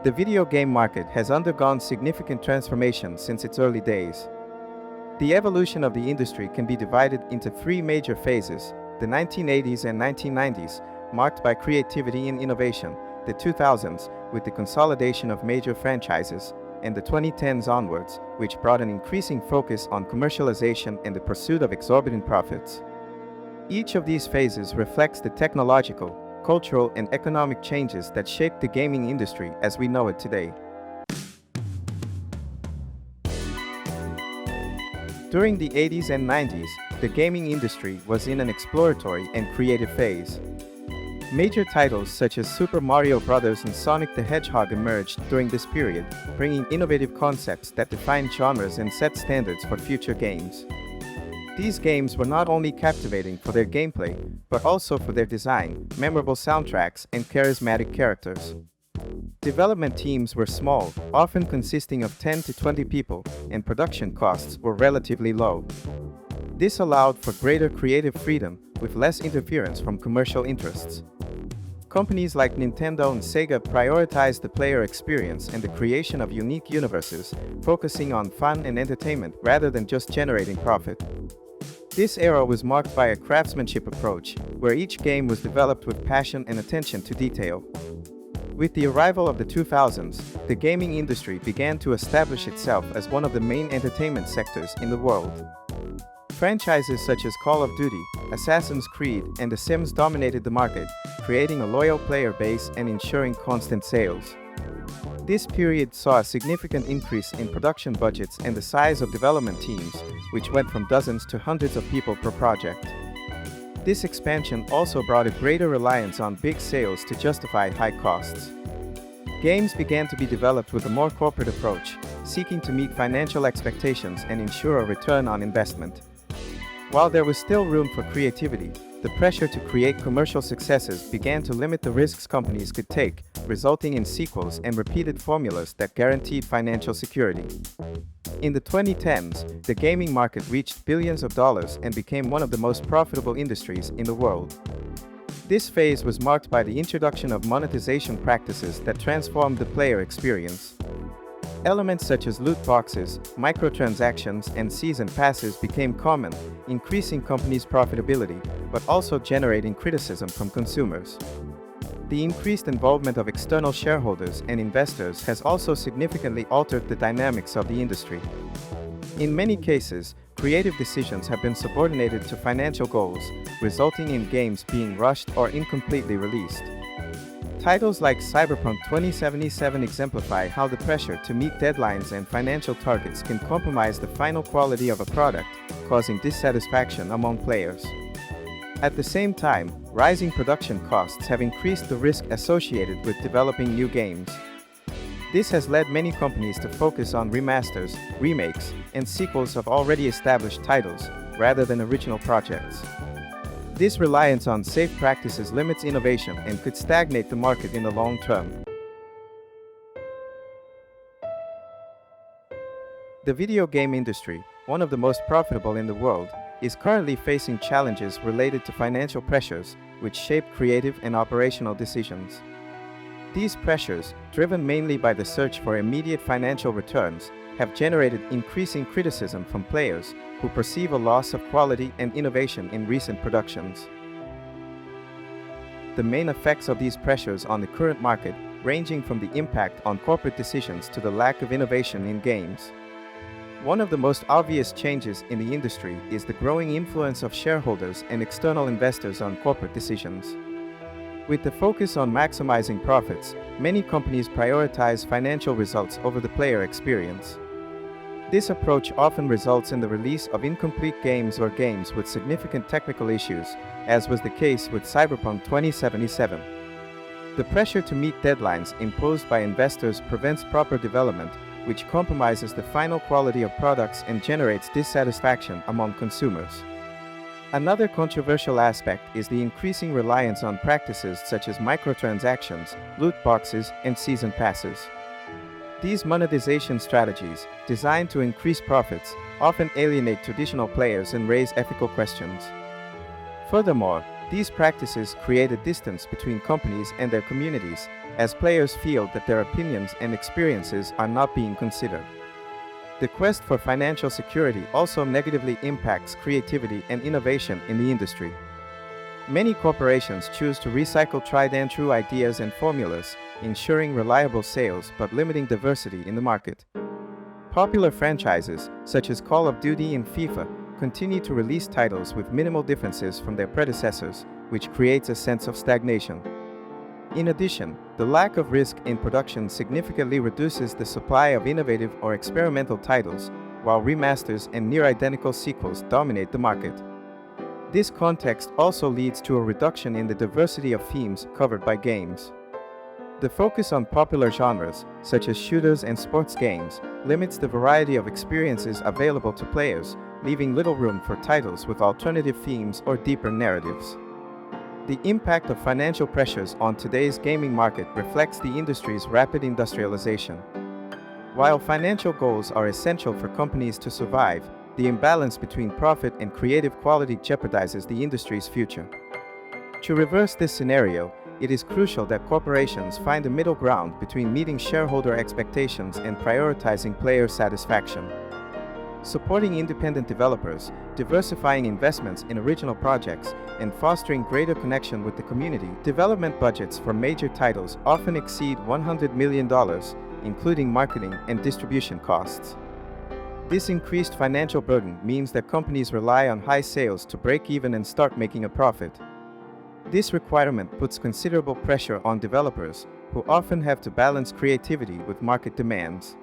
The video game market has undergone significant transformation since its early days. The evolution of the industry can be divided into three major phases: the 1980s and 1990s, marked by creativity and innovation, the 2000s, with the consolidation of major franchises, and the 2010s onwards, which brought an increasing focus on commercialization and the pursuit of exorbitant profits. Each of these phases reflects the technological, cultural, and economic changes that shaped the gaming industry as we know it today. During the 80s and 90s, the gaming industry was in an exploratory and creative phase. Major titles such as Super Mario Bros. And Sonic the Hedgehog emerged during this period, bringing innovative concepts that defined genres and set standards for future games. These games were not only captivating for their gameplay, but also for their design, memorable soundtracks, and charismatic characters. Development teams were small, often consisting of 10 to 20 people, and production costs were relatively low. This allowed for greater creative freedom, with less interference from commercial interests. Companies like Nintendo and Sega prioritized the player experience and the creation of unique universes, focusing on fun and entertainment rather than just generating profit. This era was marked by a craftsmanship approach, where each game was developed with passion and attention to detail. With the arrival of the 2000s, the gaming industry began to establish itself as one of the main entertainment sectors in the world. Franchises such as Call of Duty, Assassin's Creed, and The Sims dominated the market, creating a loyal player base and ensuring constant sales. This period saw a significant increase in production budgets and the size of development teams, which went from dozens to hundreds of people per project. This expansion also brought a greater reliance on big sales to justify high costs. Games began to be developed with a more corporate approach, seeking to meet financial expectations and ensure a return on investment. While there was still room for creativity, the pressure to create commercial successes began to limit the risks companies could take, resulting in sequels and repeated formulas that guaranteed financial security. In the 2010s, the gaming market reached billions of dollars and became one of the most profitable industries in the world. This phase was marked by the introduction of monetization practices that transformed the player experience. Elements such as loot boxes, microtransactions, and season passes became common, increasing companies' profitability, but also generating criticism from consumers. The increased involvement of external shareholders and investors has also significantly altered the dynamics of the industry. In many cases, creative decisions have been subordinated to financial goals, resulting in games being rushed or incompletely released. Titles like Cyberpunk 2077 exemplify how the pressure to meet deadlines and financial targets can compromise the final quality of a product, causing dissatisfaction among players. At the same time, rising production costs have increased the risk associated with developing new games. This has led many companies to focus on remasters, remakes, and sequels of already established titles, rather than original projects. This reliance on safe practices limits innovation and could stagnate the market in the long term. The video game industry, one of the most profitable in the world, is currently facing challenges related to financial pressures, which shape creative and operational decisions. These pressures, driven mainly by the search for immediate financial returns, have generated increasing criticism from players who perceive a loss of quality and innovation in recent productions. The main effects of these pressures on the current market, ranging from the impact on corporate decisions to the lack of innovation in games. One of the most obvious changes in the industry is the growing influence of shareholders and external investors on corporate decisions. With the focus on maximizing profits, many companies prioritize financial results over the player experience. This approach often results in the release of incomplete games or games with significant technical issues, as was the case with Cyberpunk 2077. The pressure to meet deadlines imposed by investors prevents proper development, which compromises the final quality of products and generates dissatisfaction among consumers. Another controversial aspect is the increasing reliance on practices such as microtransactions, loot boxes, and season passes. These monetization strategies, designed to increase profits, often alienate traditional players and raise ethical questions. Furthermore, These practices create a distance between companies and their communities, as players feel that their opinions and experiences are not being considered. The quest for financial security also negatively impacts creativity and innovation in the industry. Many corporations choose to recycle tried-and-true ideas and formulas, ensuring reliable sales but limiting diversity in the market. Popular franchises, such as Call of Duty and FIFA, continue to release titles with minimal differences from their predecessors, which creates a sense of stagnation. In addition, the lack of risk in production significantly reduces the supply of innovative or experimental titles, while remasters and near-identical sequels dominate the market. This context also leads to a reduction in the diversity of themes covered by games. The focus on popular genres, such as shooters and sports games, limits the variety of experiences available to players, leaving little room for titles with alternative themes or deeper narratives. The impact of financial pressures on today's gaming market reflects the industry's rapid industrialization. While financial goals are essential for companies to survive, the imbalance between profit and creative quality jeopardizes the industry's future. To reverse this scenario, it is crucial that corporations find a middle ground between meeting shareholder expectations and prioritizing player satisfaction. Supporting independent developers, diversifying investments in original projects, and fostering greater connection with the community. Development budgets for major titles often exceed $100 million, including marketing and distribution costs. This increased financial burden means that companies rely on high sales to break even and start making a profit. This requirement puts considerable pressure on developers, who often have to balance creativity with market demands.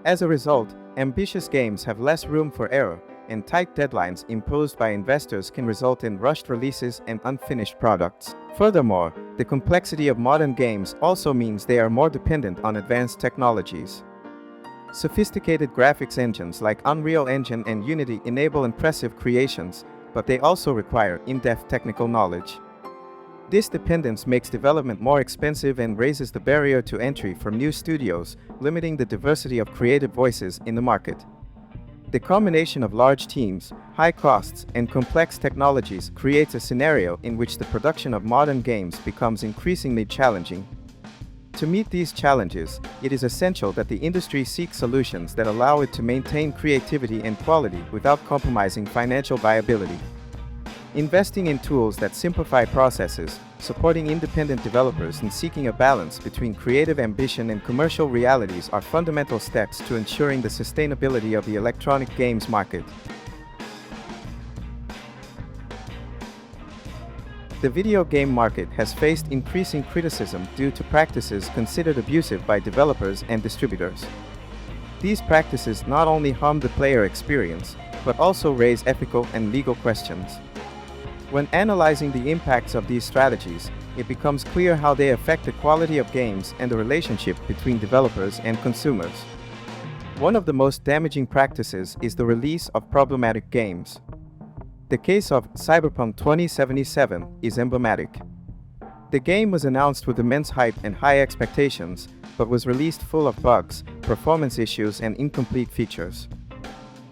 As a result, ambitious games have less room for error, and tight deadlines imposed by investors can result in rushed releases and unfinished products. Furthermore, the complexity of modern games also means they are more dependent on advanced technologies. Sophisticated graphics engines like Unreal Engine and Unity enable impressive creations, but they also require in-depth technical knowledge. This dependence makes development more expensive and raises the barrier to entry for new studios, limiting the diversity of creative voices in the market. The combination of large teams, high costs, and complex technologies creates a scenario in which the production of modern games becomes increasingly challenging. To meet these challenges, it is essential that the industry seek solutions that allow it to maintain creativity and quality without compromising financial viability. Investing in tools that simplify processes, supporting independent developers, and seeking a balance between creative ambition and commercial realities are fundamental steps to ensuring the sustainability of the electronic games market. The video game market has faced increasing criticism due to practices considered abusive by developers and distributors. These practices not only harm the player experience, but also raise ethical and legal questions. When analyzing the impacts of these strategies, it becomes clear how they affect the quality of games and the relationship between developers and consumers. One of the most damaging practices is the release of problematic games. The case of Cyberpunk 2077 is emblematic. The game was announced with immense hype and high expectations, but was released full of bugs, performance issues, and incomplete features.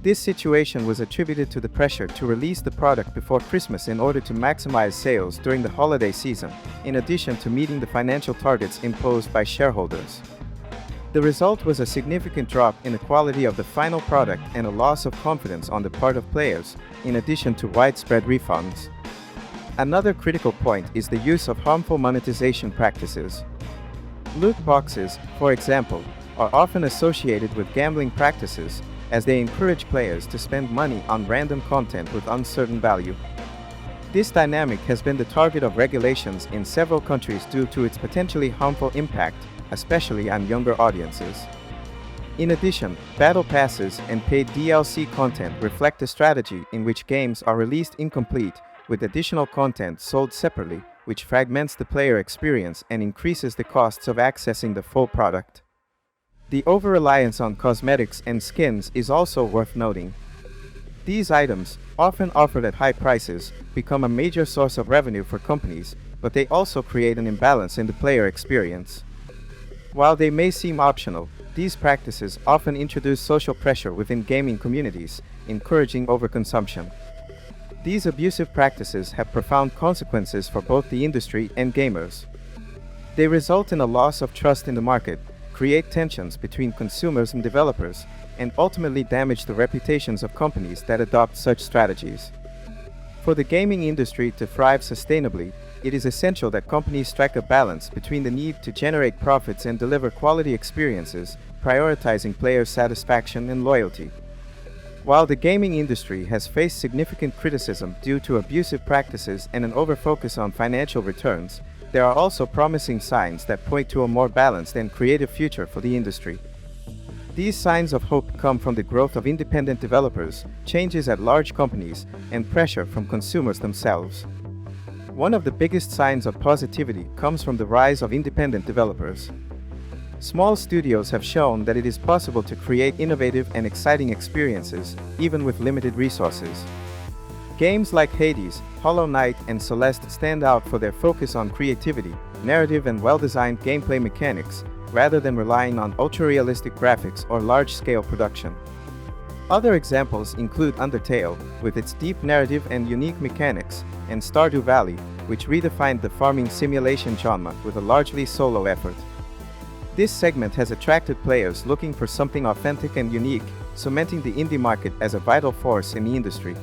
This situation was attributed to the pressure to release the product before Christmas in order to maximize sales during the holiday season, in addition to meeting the financial targets imposed by shareholders. The result was a significant drop in the quality of the final product and a loss of confidence on the part of players, in addition to widespread refunds. Another critical point is the use of harmful monetization practices. Loot boxes, for example, are often associated with gambling practices, as they encourage players to spend money on random content with uncertain value. This dynamic has been the target of regulations in several countries due to its potentially harmful impact, especially on younger audiences. In addition, battle passes and paid DLC content reflect a strategy in which games are released incomplete, with additional content sold separately, which fragments the player experience and increases the costs of accessing the full product. The over-reliance on cosmetics and skins is also worth noting. These items, often offered at high prices, become a major source of revenue for companies, but they also create an imbalance in the player experience. While they may seem optional, these practices often introduce social pressure within gaming communities, encouraging overconsumption. These abusive practices have profound consequences for both the industry and gamers. They result in a loss of trust in the market, create tensions between consumers and developers, and ultimately damage the reputations of companies that adopt such strategies. For the gaming industry to thrive sustainably, it is essential that companies strike a balance between the need to generate profits and deliver quality experiences, prioritizing player satisfaction and loyalty. While the gaming industry has faced significant criticism due to abusive practices and an overfocus on financial returns, there are also promising signs that point to a more balanced and creative future for the industry. These signs of hope come from the growth of independent developers, changes at large companies, and pressure from consumers themselves. One of the biggest signs of positivity comes from the rise of independent developers. Small studios have shown that it is possible to create innovative and exciting experiences, even with limited resources. Games like Hades, Hollow Knight, and Celeste stand out for their focus on creativity, narrative, and well-designed gameplay mechanics, rather than relying on ultra-realistic graphics or large-scale production. Other examples include Undertale, with its deep narrative and unique mechanics, and Stardew Valley, which redefined the farming simulation genre with a largely solo effort. This segment has attracted players looking for something authentic and unique, cementing the indie market as a vital force in the industry.